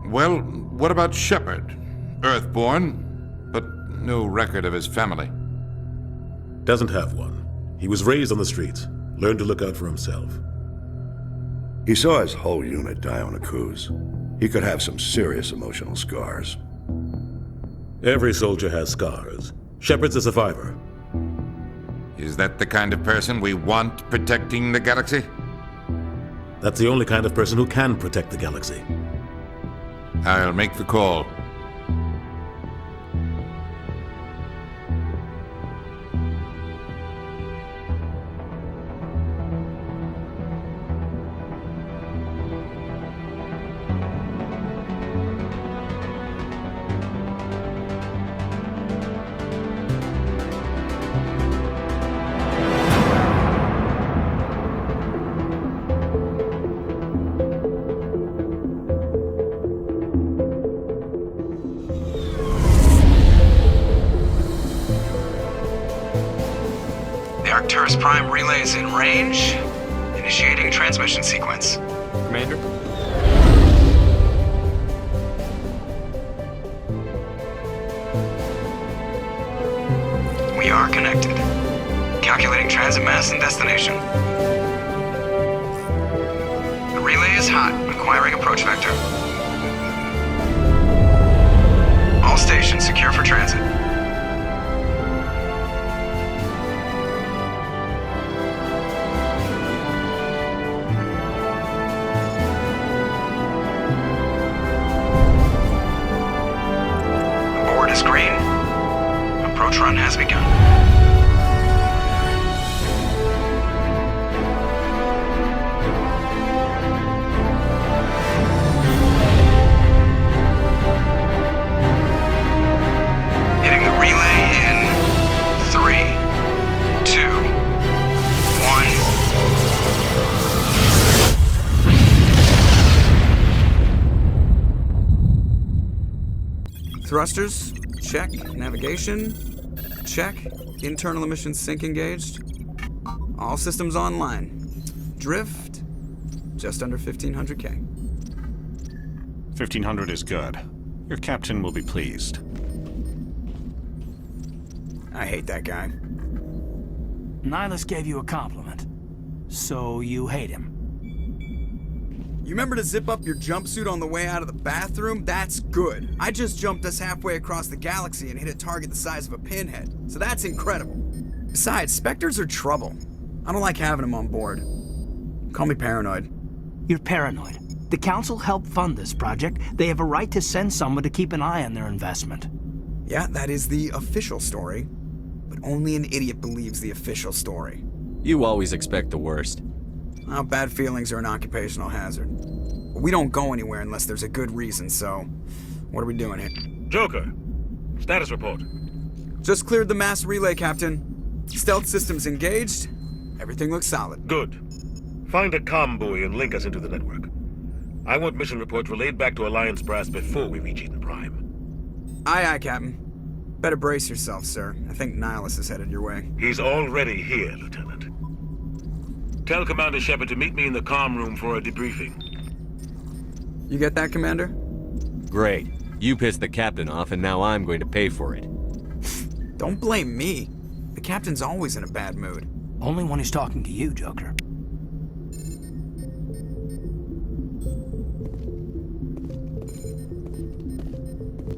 Well, what about Shepard? Earthborn, but no record of his family. Doesn't have one. He was raised on the streets, learned to look out for himself. He saw his whole unit die on a cruise. He could have some serious emotional scars. Every soldier has scars. Shepard's a survivor. Is that the kind of person we want protecting the galaxy? That's the only kind of person who can protect the galaxy. I'll make the call. The Arcturus Prime relay is in range. Initiating transmission sequence. Commander? We are connected. Calculating transit mass and destination. The relay is hot, acquiring approach vector. All stations secure for transit. Board is green. Approach run has begun. Hitting the relay in 3, 2, 1. Thrusters, check. Navigation, check. Internal emissions sync engaged. All systems online. Drift, just under 1500K. 1500 is good. Your captain will be pleased. I hate that guy. Nihilus gave you a compliment. So you hate him. You remember to zip up your jumpsuit on the way out of the bathroom? That's good. I just jumped us halfway across the galaxy and hit a target the size of a pinhead. So that's incredible. Besides, Spectres are trouble. I don't like having them on board. Call me paranoid. You're paranoid. The Council helped fund this project. They have a right to send someone to keep an eye on their investment. Yeah, that is the official story. But only an idiot believes the official story. You always expect the worst. Well, bad feelings are an occupational hazard. But we don't go anywhere unless there's a good reason, so what are we doing here? Joker, status report. Just cleared the mass relay, Captain. Stealth systems engaged. Everything looks solid. Good. Find a comm buoy and link us into the network. I want mission reports relayed back to Alliance Brass before we reach Eden Prime. Aye, aye, Captain. Better brace yourself, sir. I think Nihilus is headed your way. He's already here, Lieutenant. Tell Commander Shepard to meet me in the comm room for a debriefing. You get that, Commander? Great. You pissed the captain off, and now I'm going to pay for it. Don't blame me. The Captain's always in a bad mood. Only when he's talking to you, Joker.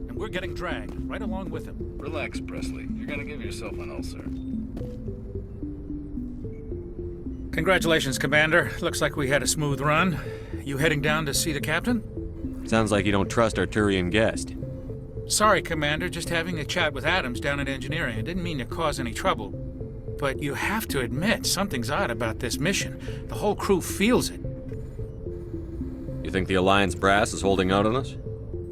And we're getting dragged, right along with him. Relax, Presley. You're gonna give yourself an ulcer. Congratulations, Commander. Looks like we had a smooth run. You heading down to see the captain? Sounds like you don't trust Arturian guest. Sorry, Commander. Just having a chat with Adams down at engineering. I didn't mean to cause any trouble. But you have to admit, something's odd about this mission. The whole crew feels it. You think the Alliance brass is holding out on us?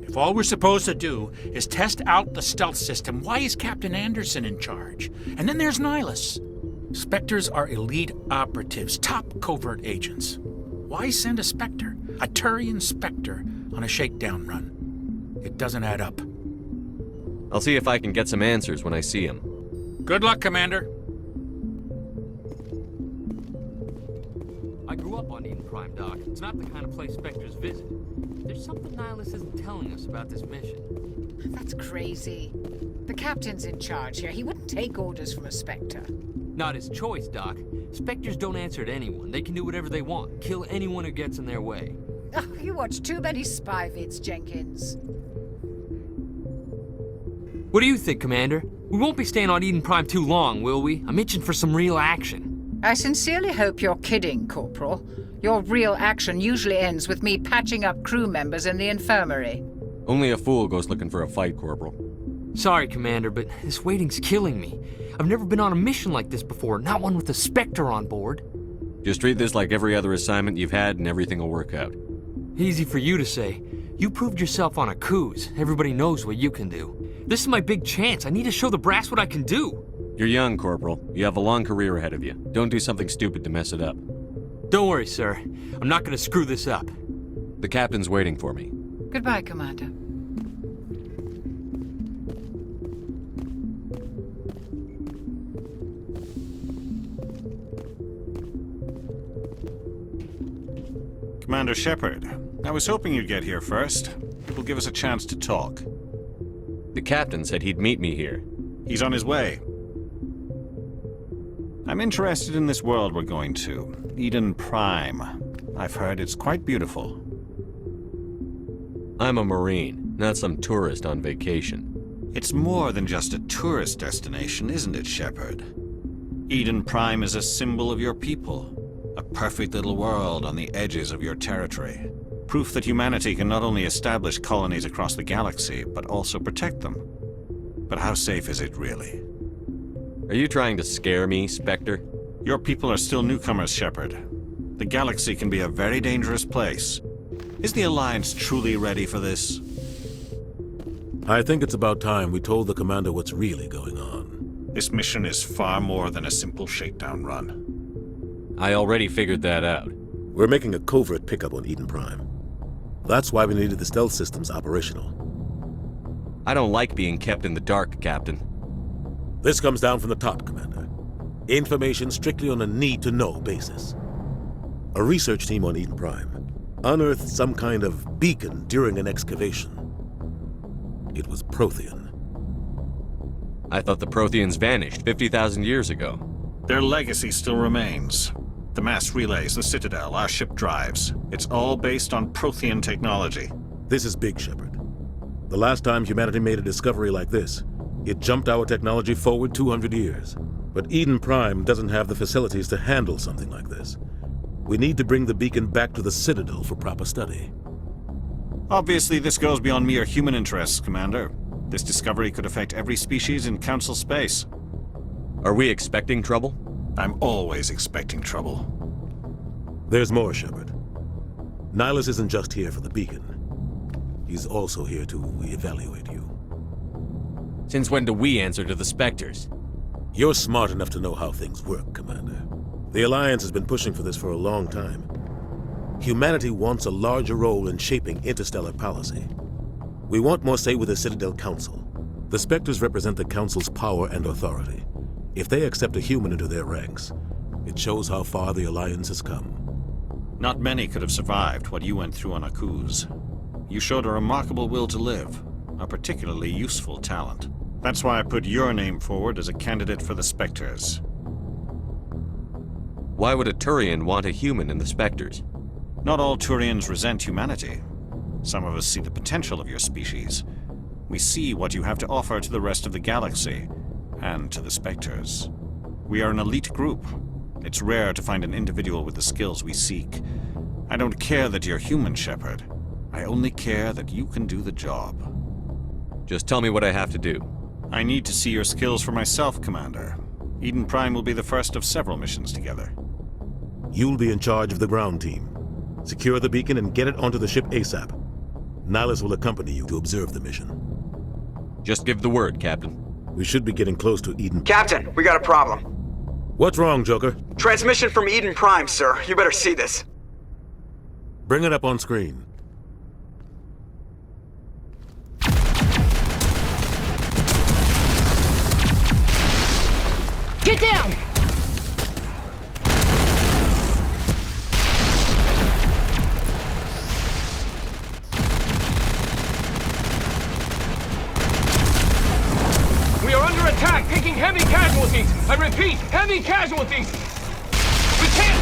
If all we're supposed to do is test out the stealth system, why is Captain Anderson in charge? And then there's Nihilus. Spectres are elite operatives, top covert agents. Why send a Spectre, a Turian Spectre, on a shakedown run? It doesn't add up. I'll see if I can get some answers when I see him. Good luck, Commander. I grew up on Eden Prime, Doc. It's not the kind of place Spectres visit. There's something Nihilus isn't telling us about this mission. That's crazy. The captain's in charge here. He wouldn't take orders from a Spectre. Not his choice, Doc. Spectres don't answer to anyone. They can do whatever they want. Kill anyone who gets in their way. Oh, you watch too many spy vids, Jenkins. What do you think, Commander? We won't be staying on Eden Prime too long, will we? I'm itching for some real action. I sincerely hope you're kidding, Corporal. Your real action usually ends with me patching up crew members in the infirmary. Only a fool goes looking for a fight, Corporal. Sorry, Commander, but this waiting's killing me. I've never been on a mission like this before, not one with a Spectre on board. Just treat this like every other assignment you've had and everything will work out. Easy for you to say. You proved yourself on Akuz. Everybody knows what you can do. This is my big chance. I need to show the brass what I can do. You're young, Corporal. You have a long career ahead of you. Don't do something stupid to mess it up. Don't worry, sir. I'm not gonna screw this up. The captain's waiting for me. Goodbye, Commander. Commander Shepard, I was hoping you'd get here first. It will give us a chance to talk. The captain said he'd meet me here. He's on his way. I'm interested in this world we're going to, Eden Prime. I've heard it's quite beautiful. I'm a Marine, not some tourist on vacation. It's more than just a tourist destination, isn't it, Shepard? Eden Prime is a symbol of your people. A perfect little world on the edges of your territory. Proof that humanity can not only establish colonies across the galaxy, but also protect them. But how safe is it really? Are you trying to scare me, Spectre? Your people are still newcomers, Shepard. The galaxy can be a very dangerous place. Is the Alliance truly ready for this? I think it's about time we told the Commander what's really going on. This mission is far more than a simple shakedown run. I already figured that out. We're making a covert pickup on Eden Prime. That's why we needed the stealth systems operational. I don't like being kept in the dark, Captain. This comes down from the top, Commander. Information strictly on a need-to-know basis. A research team on Eden Prime unearthed some kind of beacon during an excavation. It was Prothean. I thought the Protheans vanished 50,000 years ago. Their legacy still remains. The mass relays, the Citadel, our ship drives. It's all based on Prothean technology. This is big, Shepard. The last time humanity made a discovery like this, it jumped our technology forward 200 years. But Eden Prime doesn't have the facilities to handle something like this. We need to bring the beacon back to the Citadel for proper study. Obviously, this goes beyond mere human interests, Commander. This discovery could affect every species in Council space. Are we expecting trouble? I'm always expecting trouble. There's more, Shepard. Nihilus isn't just here for the beacon. He's also here to evaluate you. Since when do we answer to the Spectres? You're smart enough to know how things work, Commander. The Alliance has been pushing for this for a long time. Humanity wants a larger role in shaping interstellar policy. We want more say with the Citadel Council. The Spectres represent the Council's power and authority. If they accept a human into their ranks, it shows how far the Alliance has come. Not many could have survived what you went through on Akuz. You showed a remarkable will to live, a particularly useful talent. That's why I put your name forward as a candidate for the Spectres. Why would a Turian want a human in the Spectres? Not all Turians resent humanity. Some of us see the potential of your species. We see what you have to offer to the rest of the galaxy, and to the Spectres. We are an elite group. It's rare to find an individual with the skills we seek. I don't care that you're human, Shepard. I only care that you can do the job. Just tell me what I have to do. I need to see your skills for myself, Commander. Eden Prime will be the first of several missions together. You'll be in charge of the ground team. Secure the beacon and get it onto the ship ASAP. Nihilus will accompany you to observe the mission. Just give the word, Captain. We should be getting close to Eden. Captain, we got a problem. What's wrong, Joker? Transmission from Eden Prime, sir. You better see this. Bring it up on screen. Get down! attack, taking heavy casualties. I repeat, heavy casualties. We can't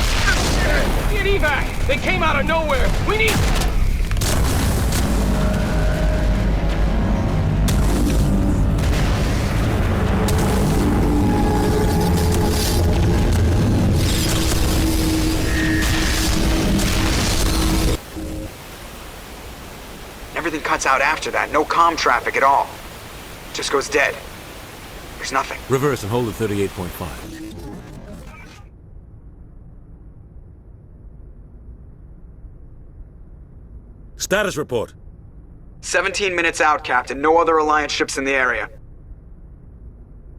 get evac. They came out of nowhere. We need... Everything cuts out after that. No comm traffic at all. Just goes dead. There's nothing. Reverse and hold at 38.5. Status report. 17 minutes out, Captain. No other Alliance ships in the area.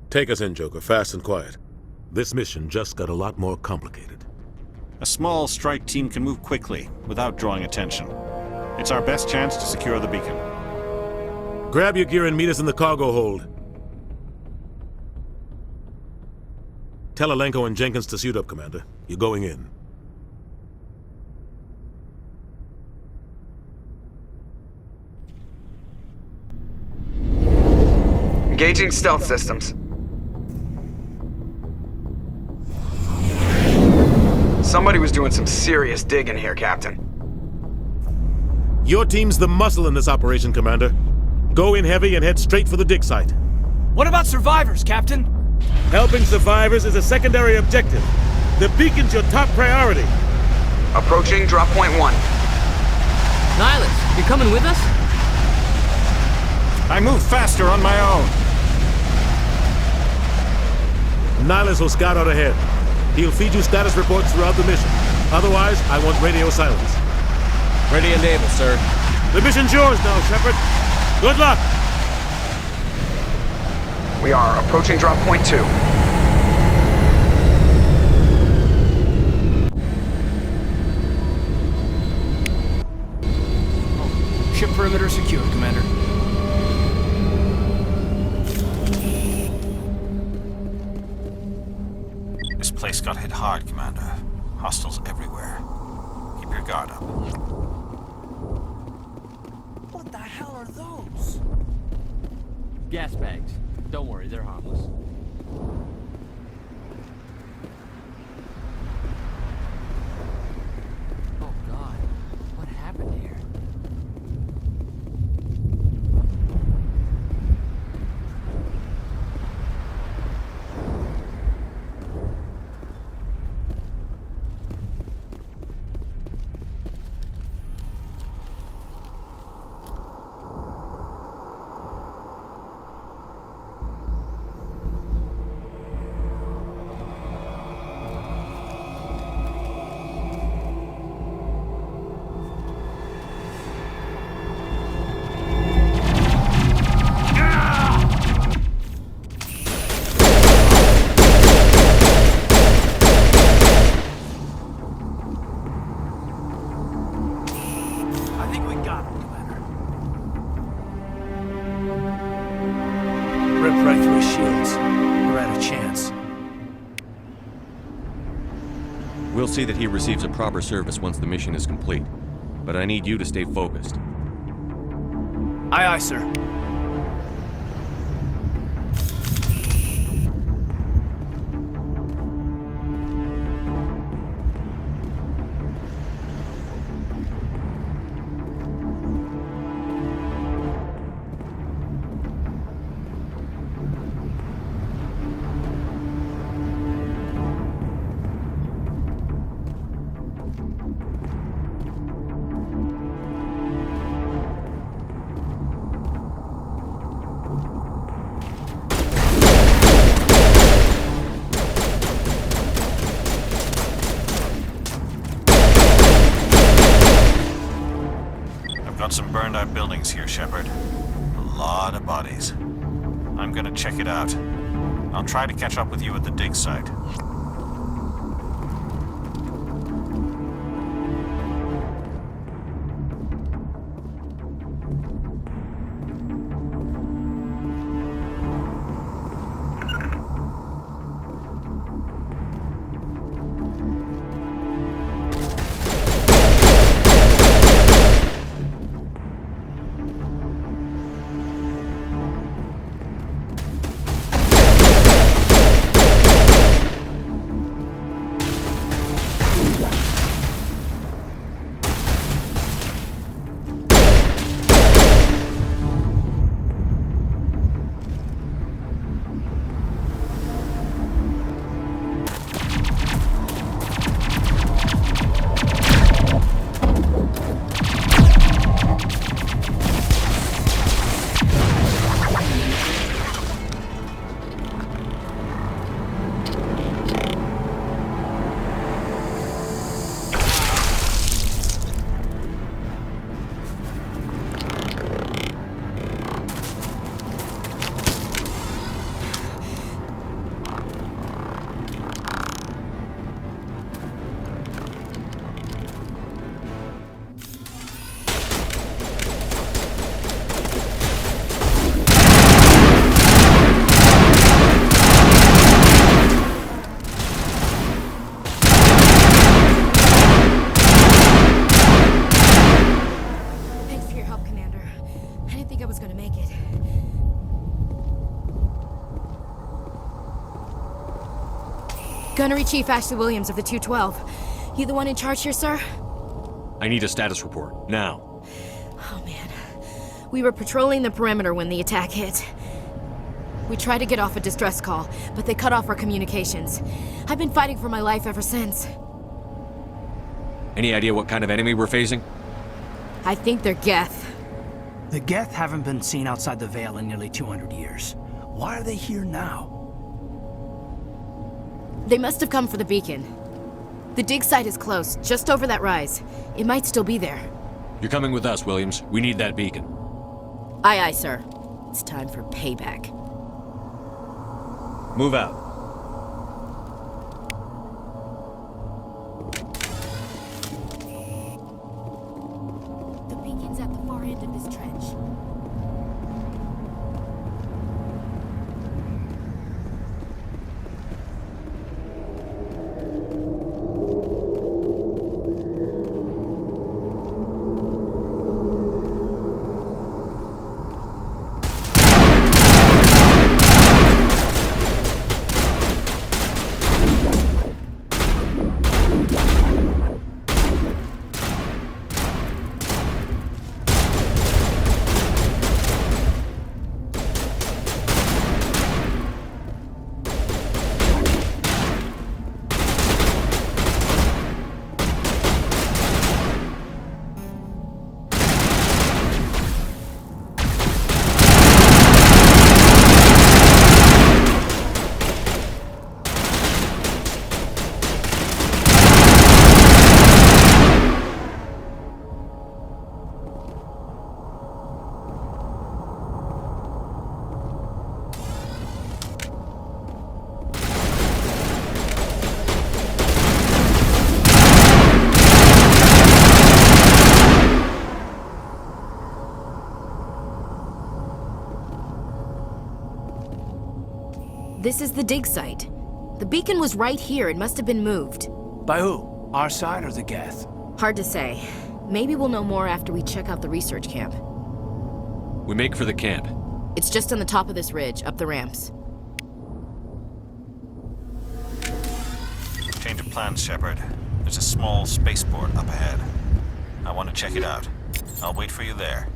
Take us in, Joker, fast and quiet. This mission just got a lot more complicated. A small strike team can move quickly, without drawing attention. It's our best chance to secure the beacon. Grab your gear and meet us in the cargo hold. Tell Alenko and Jenkins to suit up, Commander. You're going in. Engaging stealth systems. Somebody was doing some serious digging here, Captain. Your team's the muscle in this operation, Commander. Go in heavy and head straight for the dig site. What about survivors, Captain? Helping survivors is a secondary objective. The beacon's your top priority. Approaching drop point 1. Nihilus, you coming with us? I move faster on my own. Nihilus will scout out ahead. He'll feed you status reports throughout the mission. Otherwise, I want radio silence. Ready and able, sir. The mission's yours now, Shepard. Good luck! We are approaching drop point 2. Ship perimeter secure, Commander. This place got hit hard, Commander. Hostiles everywhere. Keep your guard up. What the hell are those? Gas bags. Don't worry, they're harmless. Oh God, what happened here? We'll see that he receives a proper service once the mission is complete. But I need you to stay focused. Aye, aye, sir. Got some burned out buildings here, Shepard. A lot of bodies. I'm gonna check it out. I'll try to catch up with you at the dig site. think I was gonna make it. Gunnery Chief Ashley Williams of the 212. You the one in charge here, sir? I need a status report, now. Oh, man. We were patrolling the perimeter when the attack hit. We tried to get off a distress call, but they cut off our communications. I've been fighting for my life ever since. Any idea what kind of enemy we're facing? I think they're Geth. The Geth haven't been seen outside the Veil in nearly 200 years. Why are they here now? They must have come for the beacon. The dig site is close, just over that rise. It might still be there. You're coming with us, Williams. We need that beacon. Aye, aye, sir. It's time for payback. Move out. The beacon's at the far end of this trench. This is the dig site. The beacon was right here. It must have been moved. By who? Our side or the Geth? Hard to say. Maybe we'll know more after we check out the research camp. We make for the camp. It's just on the top of this ridge, up the ramps. Change of plans, Shepard. There's a small spaceport up ahead. I want to check it out. I'll wait for you there.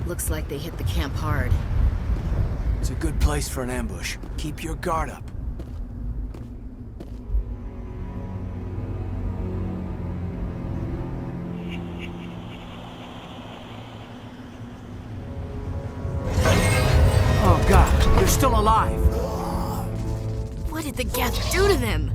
Looks like they hit the camp hard. It's a good place for an ambush. Keep your guard up. Oh God, they're still alive. What did the Geth do to them?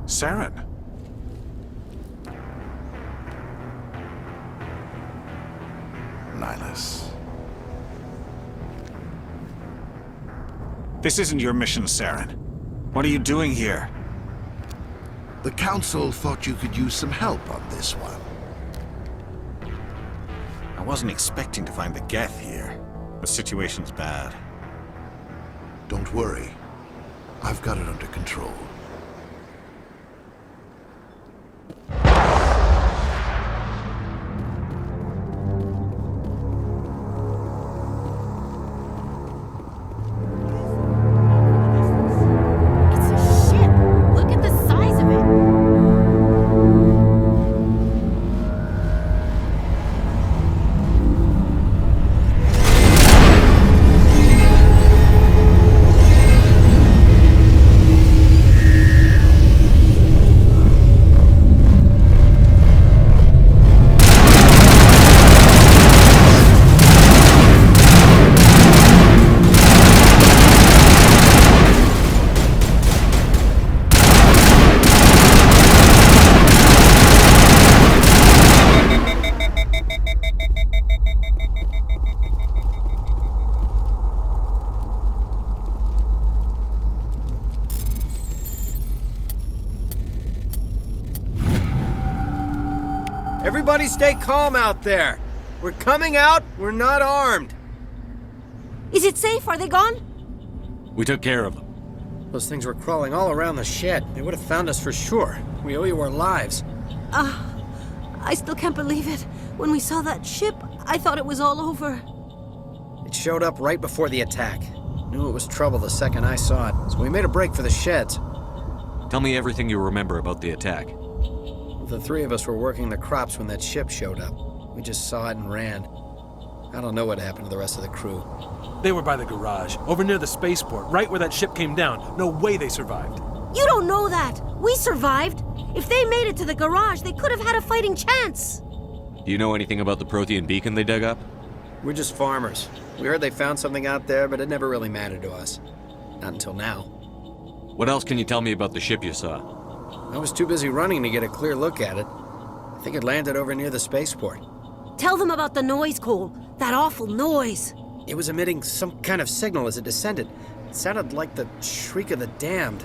Saren. Nihilus. This isn't your mission, Saren. What are you doing here? The Council thought you could use some help on this one. I wasn't expecting to find the Geth here. The situation's bad. Don't worry. I've got it under control. Everybody stay calm out there. We're coming out, we're not armed. Is it safe? Are they gone? We took care of them. Those things were crawling all around the shed. They would have found us for sure. We owe you our lives. I still can't believe it. When we saw that ship, I thought it was all over. It showed up right before the attack. Knew it was trouble the second I saw it, so we made a break for the sheds. Tell me everything you remember about the attack. The three of us were working the crops when that ship showed up. We just saw it and ran. I don't know what happened to the rest of the crew. They were by the garage, over near the spaceport, right where that ship came down. No way they survived. You don't know that. We survived. If they made it to the garage, they could have had a fighting chance. Do you know anything about the Prothean beacon they dug up? We're just farmers. We heard they found something out there, but it never really mattered to us. Not until now. What else can you tell me about the ship you saw? I was too busy running to get a clear look at it. I think it landed over near the spaceport. Tell them about the noise, Cole. That awful noise. It was emitting some kind of signal as it descended. It sounded like the shriek of the damned.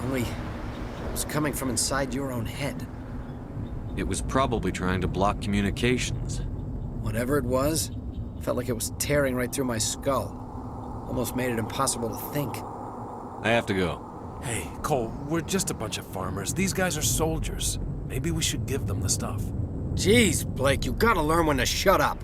Only it was coming from inside your own head. It was probably trying to block communications. Whatever it was, felt like it was tearing right through my skull. Almost made it impossible to think. I have to go. Hey, Cole, we're just a bunch of farmers. These guys are soldiers. Maybe we should give them the stuff. Jeez, Blake, you gotta learn when to shut up.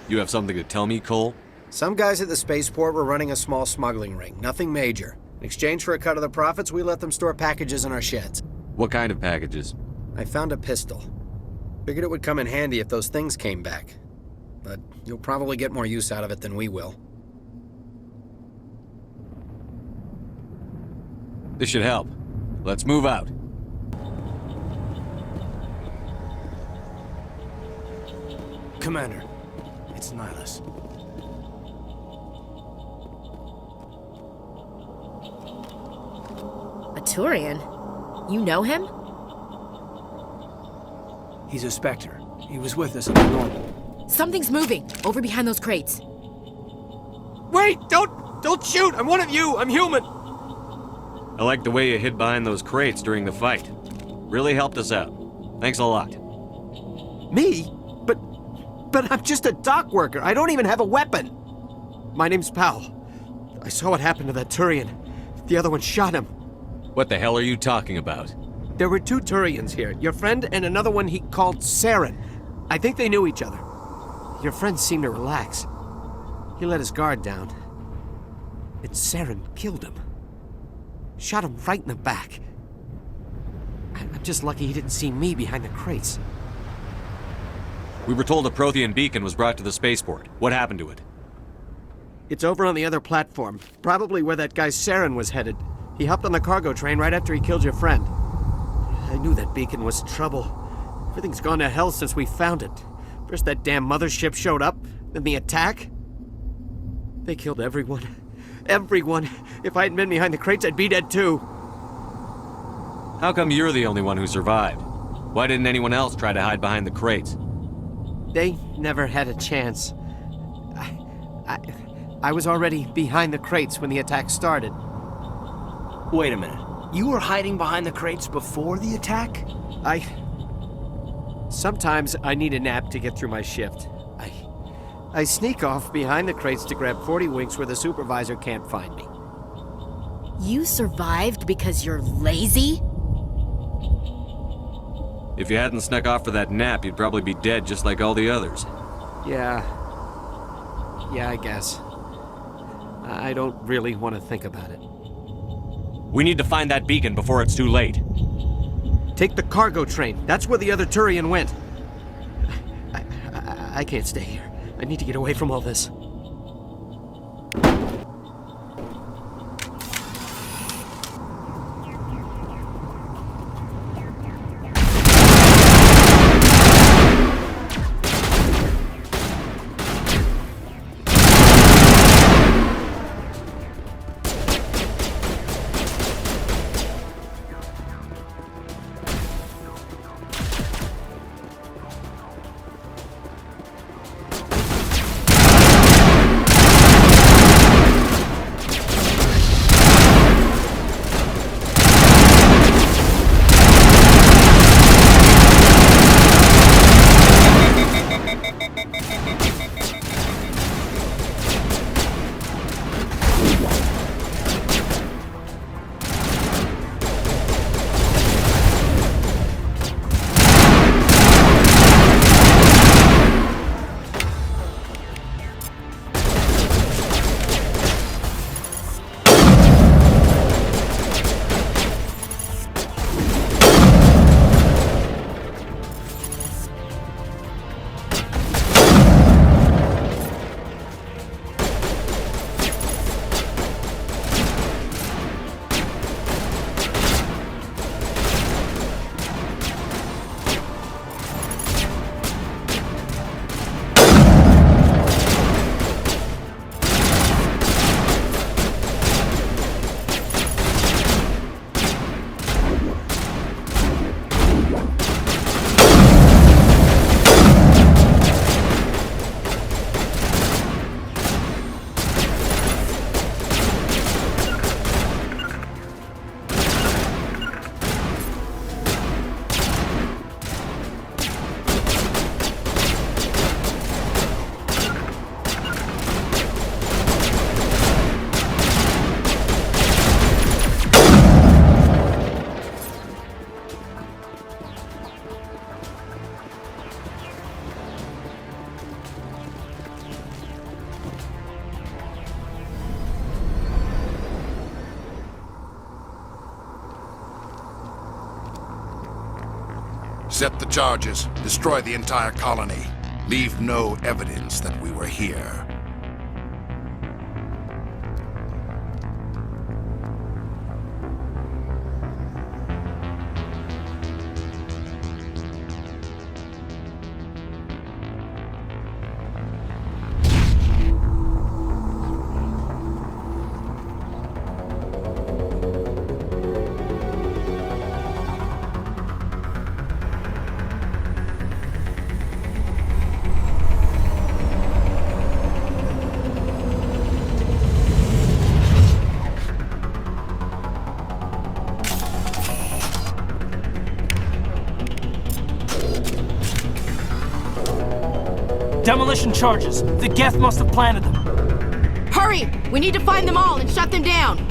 You have something to tell me, Cole? Some guys at the spaceport were running a small smuggling ring, nothing major. In exchange for a cut of the profits, we let them store packages in our sheds. What kind of packages? I found a pistol. Figured it would come in handy if those things came back. But you'll probably get more use out of it than we will. This should help. Let's move out. Commander, it's Nihilus. A Turian? You know him? He's a Spectre. He was with us at the normal. Something's moving, over behind those crates. Wait! Don't shoot! I'm one of you! I'm human! I like the way you hid behind those crates during the fight. Really helped us out. Thanks a lot. Me? But I'm just a dock worker. I don't even have a weapon. My name's Powell. I saw what happened to that Turian. The other one shot him. What the hell are you talking about? There were two Turians here. Your friend and another one he called Saren. I think they knew each other. Your friend seemed to relax. He let his guard down. And Saren killed him. Shot him right in the back. I'm just lucky he didn't see me behind the crates. We were told a Prothean beacon was brought to the spaceport. What happened to it? It's over on the other platform. Probably where that guy Saren was headed. He hopped on the cargo train right after he killed your friend. I knew that beacon was trouble. Everything's gone to hell since we found it. First that damn mothership showed up, then the attack. They killed everyone. Everyone. If I hadn't been behind the crates, I'd be dead too. How come you're the only one who survived? Why didn't anyone else try to hide behind the crates? They never had a chance. I was already behind the crates when the attack started. Wait a minute. You were hiding behind the crates before the attack? Sometimes I need a nap to get through my shift. I sneak off behind the crates to grab 40 winks where the supervisor can't find me. You survived because you're lazy? If you hadn't snuck off for that nap, you'd probably be dead just like all the others. Yeah, I guess. I don't really want to think about it. We need to find that beacon before it's too late. Take the cargo train. That's where the other Turian went. I can't stay here. I need to get away from all this. Set the charges. Destroy the entire colony. Leave no evidence that we were here. Demolition charges. The Geth must have planted them. Hurry! We need to find them all and shut them down!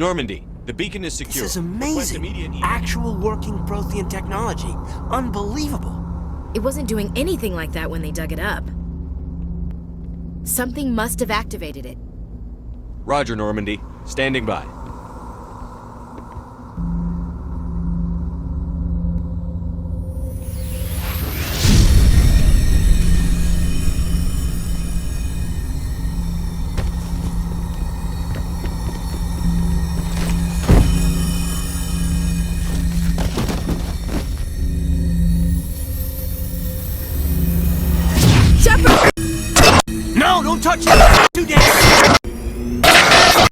Normandy, the beacon is secure. This is amazing. Actual working Prothean technology. Unbelievable. It wasn't doing anything like that when they dug it up. Something must have activated it. Roger, Normandy. Standing by. No, don't touch it! Too damn!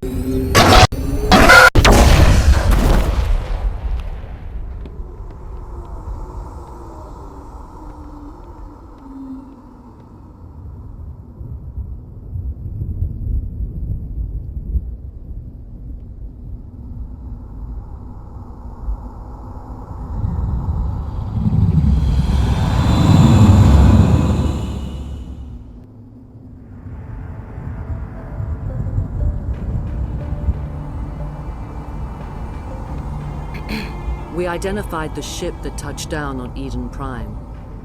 identified the ship that touched down on Eden Prime.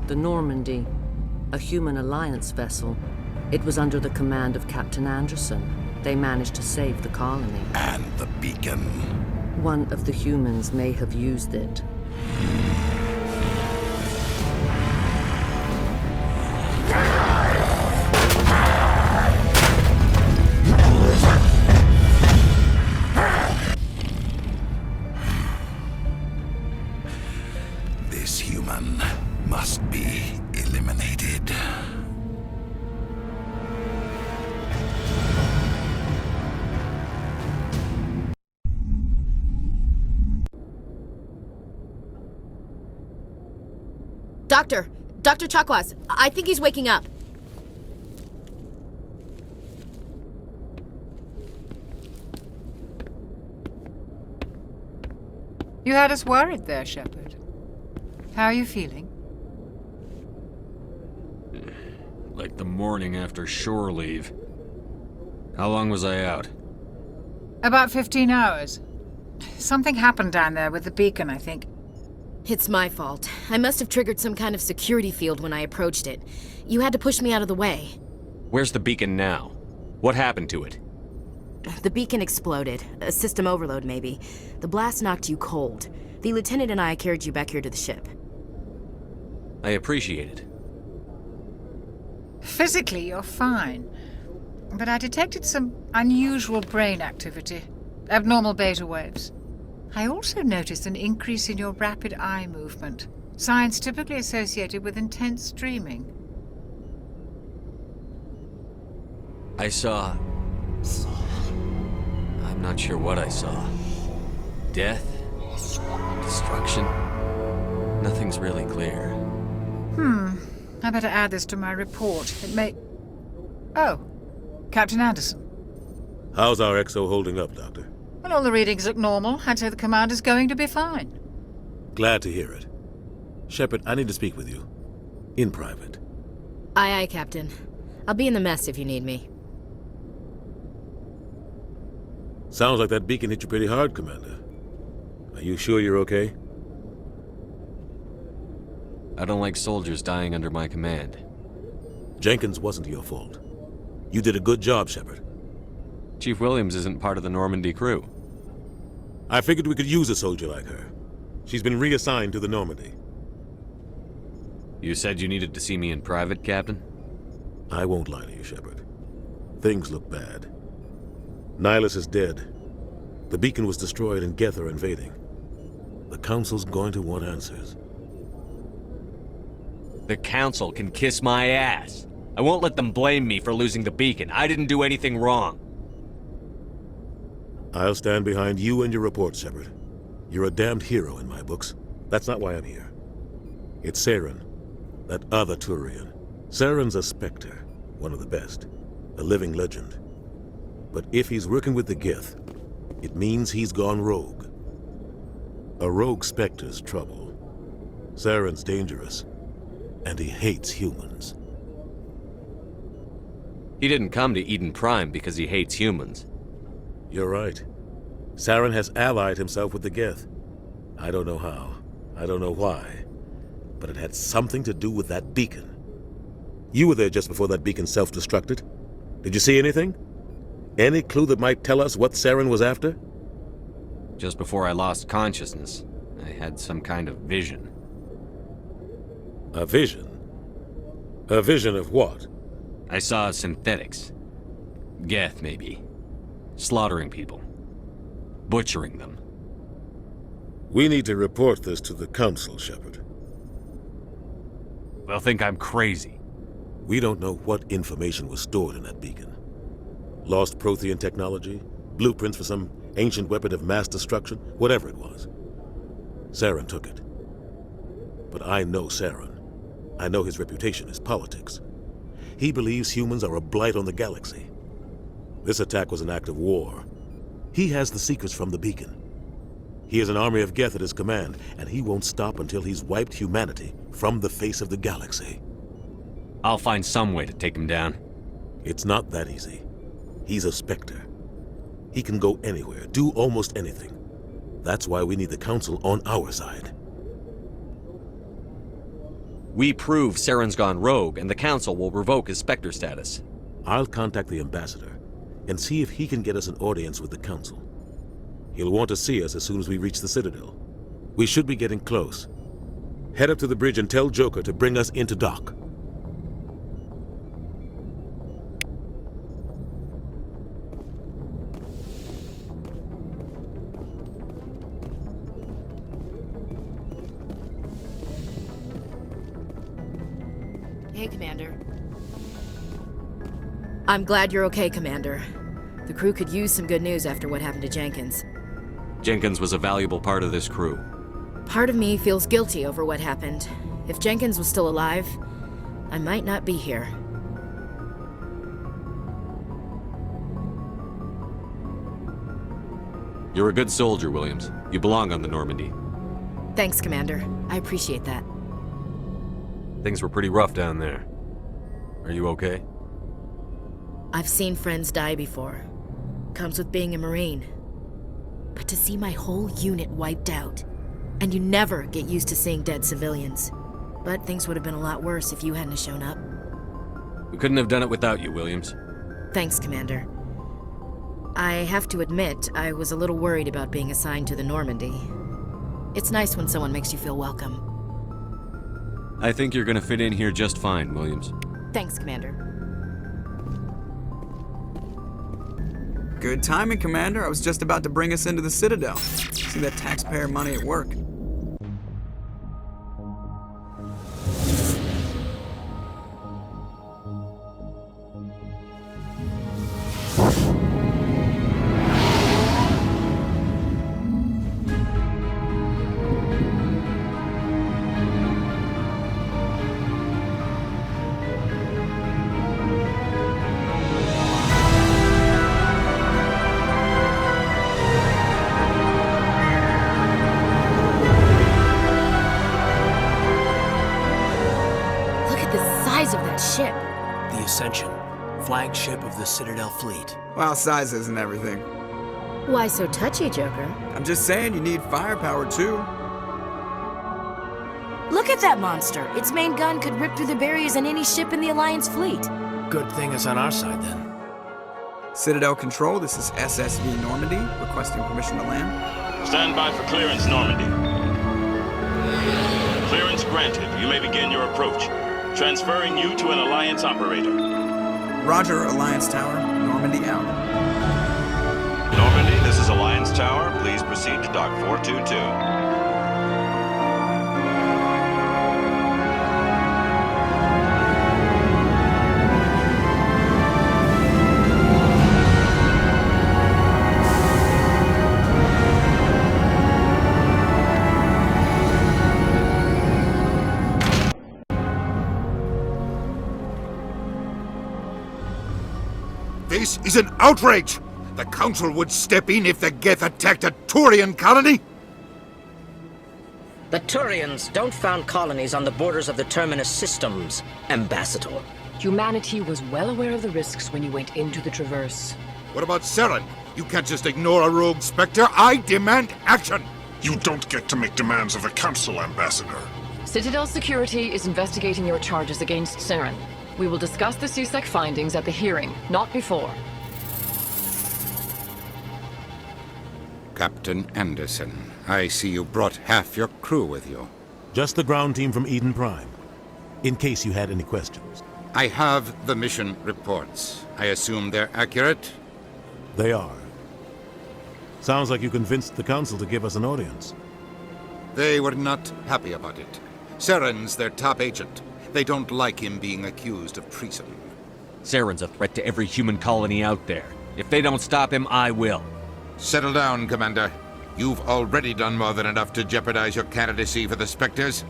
The Normandy. A human alliance vessel. It was under the command of Captain Anderson. They managed to save the colony. And the beacon. One of the humans may have used it. This human must be eliminated. Dr. Chakwas, I think he's waking up. You had us worried there, Shepard. How are you feeling? Like the morning after shore leave. How long was I out? About 15 hours. Something happened down there with the beacon, I think. It's my fault. I must have triggered some kind of security field when I approached it. You had to push me out of the way. Where's the beacon now? What happened to it? The beacon exploded. A system overload, maybe. The blast knocked you cold. The lieutenant and I carried you back here to the ship. I appreciate it. Physically, you're fine. But I detected some unusual brain activity. Abnormal beta waves. I also noticed an increase in your rapid eye movement. Signs typically associated with intense dreaming. I saw... I'm not sure what I saw. Death? Destruction? Nothing's really clear. I better add this to my report. It may... Oh, Captain Anderson. How's our XO holding up, Doctor? Well, all the readings look normal. I'd say the commander's going to be fine. Glad to hear it. Shepard, I need to speak with you. In private. Aye, Captain. I'll be in the mess if you need me. Sounds like that beacon hit you pretty hard, Commander. Are you sure you're okay? I don't like soldiers dying under my command. Jenkins wasn't your fault. You did a good job, Shepard. Chief Williams isn't part of the Normandy crew. I figured we could use a soldier like her. She's been reassigned to the Normandy. You said you needed to see me in private, Captain? I won't lie to you, Shepard. Things look bad. Nihilus is dead. The beacon was destroyed and Geth are invading. The Council's going to want answers. The Council can kiss my ass. I won't let them blame me for losing the beacon. I didn't do anything wrong. I'll stand behind you and your report, Shepard. You're a damned hero in my books. That's not why I'm here. It's Saren, that other Turian. Saren's a Spectre, one of the best. A living legend. But if he's working with the Geth, it means he's gone rogue. A rogue Spectre's trouble. Saren's dangerous, and he hates humans. He didn't come to Eden Prime because he hates humans. You're right. Saren has allied himself with the Geth. I don't know how. I don't know why. But it had something to do with that beacon. You were there just before that beacon self-destructed. Did you see anything? Any clue that might tell us what Saren was after? Just before I lost consciousness, I had some kind of vision. A vision? A vision of what? I saw synthetics. Geth, maybe. Slaughtering people. Butchering them. We need to report this to the Council, Shepard. They'll think I'm crazy. We don't know what information was stored in that beacon. Lost Prothean technology? Blueprints for some ancient weapon of mass destruction? Whatever it was. Saren took it. But I know Saren. I know his reputation is politics. He believes humans are a blight on the galaxy. This attack was an act of war. He has the secrets from the beacon. He has an army of Geth at his command, and he won't stop until he's wiped humanity from the face of the galaxy. I'll find some way to take him down. It's not that easy. He's a Spectre. He can go anywhere, do almost anything. That's why we need the Council on our side. We prove Saren's gone rogue, and the Council will revoke his Spectre status. I'll contact the Ambassador and see if he can get us an audience with the Council. He'll want to see us as soon as we reach the Citadel. We should be getting close. Head up to the bridge and tell Joker to bring us into dock. Hey, Commander. I'm glad you're okay, Commander. The crew could use some good news after what happened to Jenkins. Jenkins was a valuable part of this crew. Part of me feels guilty over what happened. If Jenkins was still alive, I might not be here. You're a good soldier, Williams. You belong on the Normandy. Thanks, Commander. I appreciate that. Things were pretty rough down there. Are you okay? I've seen friends die before. Comes with being a Marine. But to see my whole unit wiped out, and you never get used to seeing dead civilians. But things would have been a lot worse if you hadn't shown up. We couldn't have done it without you, Williams. Thanks, Commander. I have to admit, I was a little worried about being assigned to the Normandy. It's nice when someone makes you feel welcome. I think you're gonna fit in here just fine, Williams. Thanks, Commander. Good timing, Commander. I was just about to bring us into the Citadel. See that taxpayer money at work. Ship. The Ascension, flagship of the Citadel fleet. Well, size isn't everything. Why so touchy, Joker? I'm just saying you need firepower too. Look at that monster. Its main gun could rip through the barriers in any ship in the Alliance fleet. Good thing it's on our side then. Citadel Control, this is SSV Normandy, requesting permission to land. Stand by for clearance, Normandy. Clearance granted. You may begin your approach. Transferring you to an Alliance operator. Roger, Alliance Tower. Normandy out. Normandy, this is Alliance Tower. Please proceed to Dock 422. This is an outrage! The Council would step in if the Geth attacked a Turian colony? The Turians don't found colonies on the borders of the Terminus systems, Ambassador. Humanity was well aware of the risks when you went into the Traverse. What about Saren? You can't just ignore a rogue Spectre. I demand action! You don't get to make demands of the Council, Ambassador. Citadel Security is investigating your charges against Saren. We will discuss the CSEC findings at the hearing, not before. Captain Anderson, I see you brought half your crew with you. Just the ground team from Eden Prime, in case you had any questions. I have the mission reports. I assume they're accurate? They are. Sounds like you convinced the Council to give us an audience. They were not happy about it. Saren's their top agent. They don't like him being accused of treason. Saren's a threat to every human colony out there. If they don't stop him, I will. Settle down, Commander. You've already done more than enough to jeopardize your candidacy for the Spectres.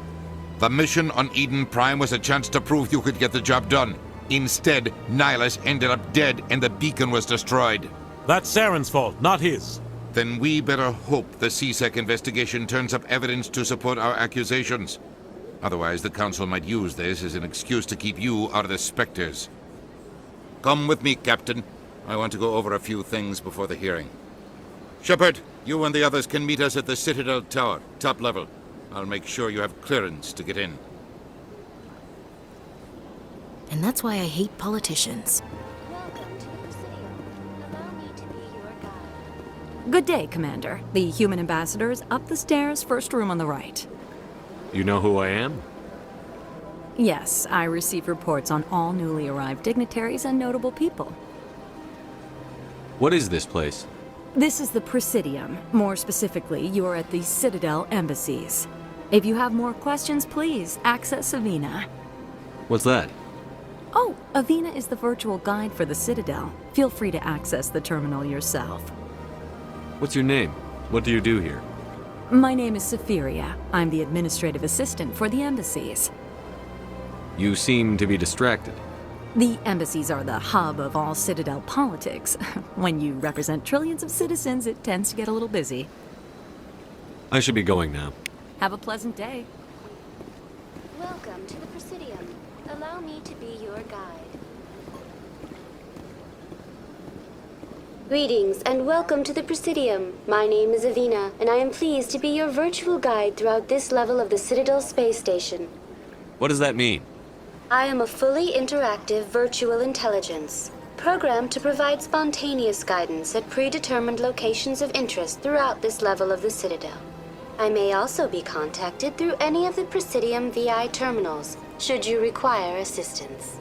The mission on Eden Prime was a chance to prove you could get the job done. Instead, Nihilus ended up dead and the beacon was destroyed. That's Saren's fault, not his. Then we better hope the CSEC investigation turns up evidence to support our accusations. Otherwise, the Council might use this as an excuse to keep you out of the Spectres. Come with me, Captain. I want to go over a few things before the hearing. Shepard, You and the others can meet us at the Citadel Tower, top level. I'll make sure you have clearance to get in. And that's why I hate politicians. Good day, Commander. The human ambassador is up the stairs, first room on the right. You know who I am? Yes, I receive reports on all newly arrived dignitaries and notable people. What is this place? This is the Presidium. More specifically, you are at the Citadel embassies. If you have more questions, please access Avina. What's that? Oh, Avina is the virtual guide for the Citadel. Feel free to access the terminal yourself. What's your name? What do you do here? My name is Safiria. I'm the administrative assistant for the embassies. You seem to be distracted. The embassies are the hub of all Citadel politics. When you represent trillions of citizens, it tends to get a little busy. I should be going now. Have a pleasant day. Welcome to the Presidium. Allow me to be your guide. Greetings and welcome to the Presidium. My name is Avina, and I am pleased to be your virtual guide throughout this level of the Citadel space station. What does that mean? I am a fully interactive virtual intelligence, programmed to provide spontaneous guidance at predetermined locations of interest throughout this level of the Citadel. I may also be contacted through any of the Presidium VI terminals, should you require assistance.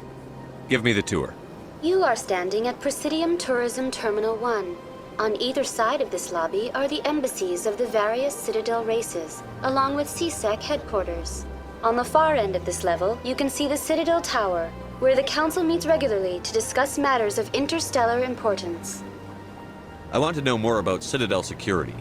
Give me the tour. You are standing at Presidium Tourism Terminal 1. On either side of this lobby are the embassies of the various Citadel races, along with CSEC headquarters. On the far end of this level, you can see the Citadel Tower, where the Council meets regularly to discuss matters of interstellar importance. I want to know more about Citadel security.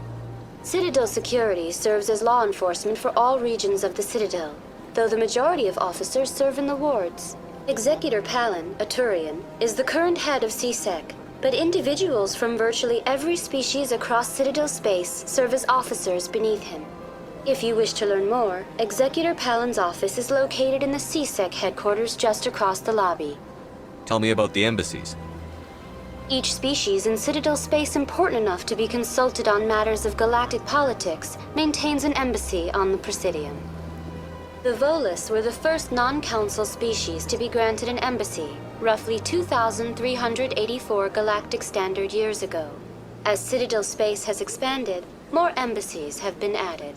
Citadel security serves as law enforcement for all regions of the Citadel, though the majority of officers serve in the wards. Executor Palin, a Turian, is the current head of CSEC, but individuals from virtually every species across Citadel space serve as officers beneath him. If you wish to learn more, Executor Palin's office is located in the CSEC headquarters just across the lobby. Tell me about the embassies. Each species in Citadel space important enough to be consulted on matters of galactic politics maintains an embassy on the Presidium. The Volus were the first non-council species to be granted an embassy, roughly 2,384 galactic standard years ago. As Citadel space has expanded, more embassies have been added.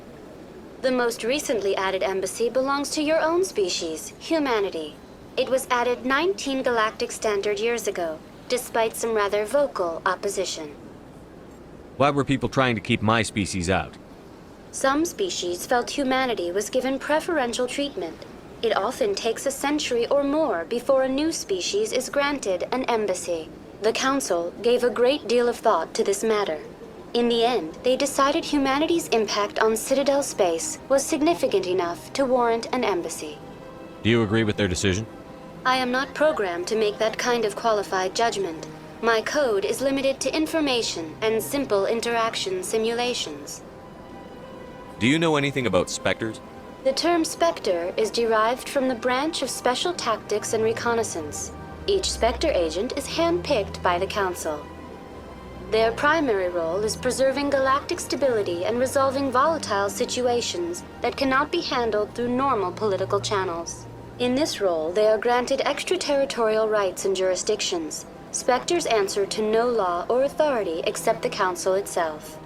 The most recently added embassy belongs to your own species, humanity. It was added 19 galactic standard years ago, despite some rather vocal opposition. Why were people trying to keep my species out? Some species felt humanity was given preferential treatment. It often takes a century or more before a new species is granted an embassy. The Council gave a great deal of thought to this matter. In the end, they decided humanity's impact on Citadel space was significant enough to warrant an embassy. Do you agree with their decision? I am not programmed to make that kind of qualified judgment. My code is limited to information and simple interaction simulations. Do you know anything about Spectres? The term Spectre is derived from the branch of Special Tactics and Reconnaissance. Each Spectre agent is handpicked by the Council. Their primary role is preserving galactic stability and resolving volatile situations that cannot be handled through normal political channels. In this role, they are granted extraterritorial rights and jurisdictions. Spectres answer to no law or authority except the Council itself.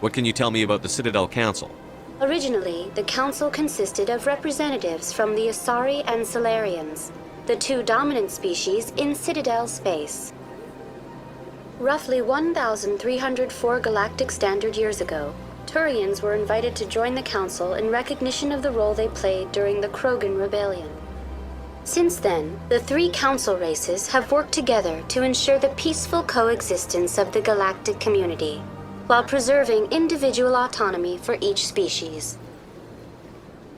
What can you tell me about the Citadel Council? Originally, the Council consisted of representatives from the Asari and Solarians, the two dominant species in Citadel space. Roughly 1,304 galactic standard years ago, Turians were invited to join the Council in recognition of the role they played during the Krogan Rebellion. Since then, the three Council races have worked together to ensure the peaceful coexistence of the galactic community, while preserving individual autonomy for each species.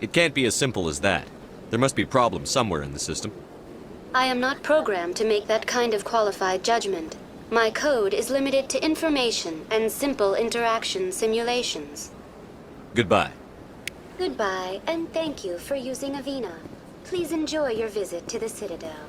It can't be as simple as that. There must be problems somewhere in the system. I am not programmed to make that kind of qualified judgment. My code is limited to information and simple interaction simulations. Goodbye. Goodbye, and thank you for using Avina. Please enjoy your visit to the Citadel.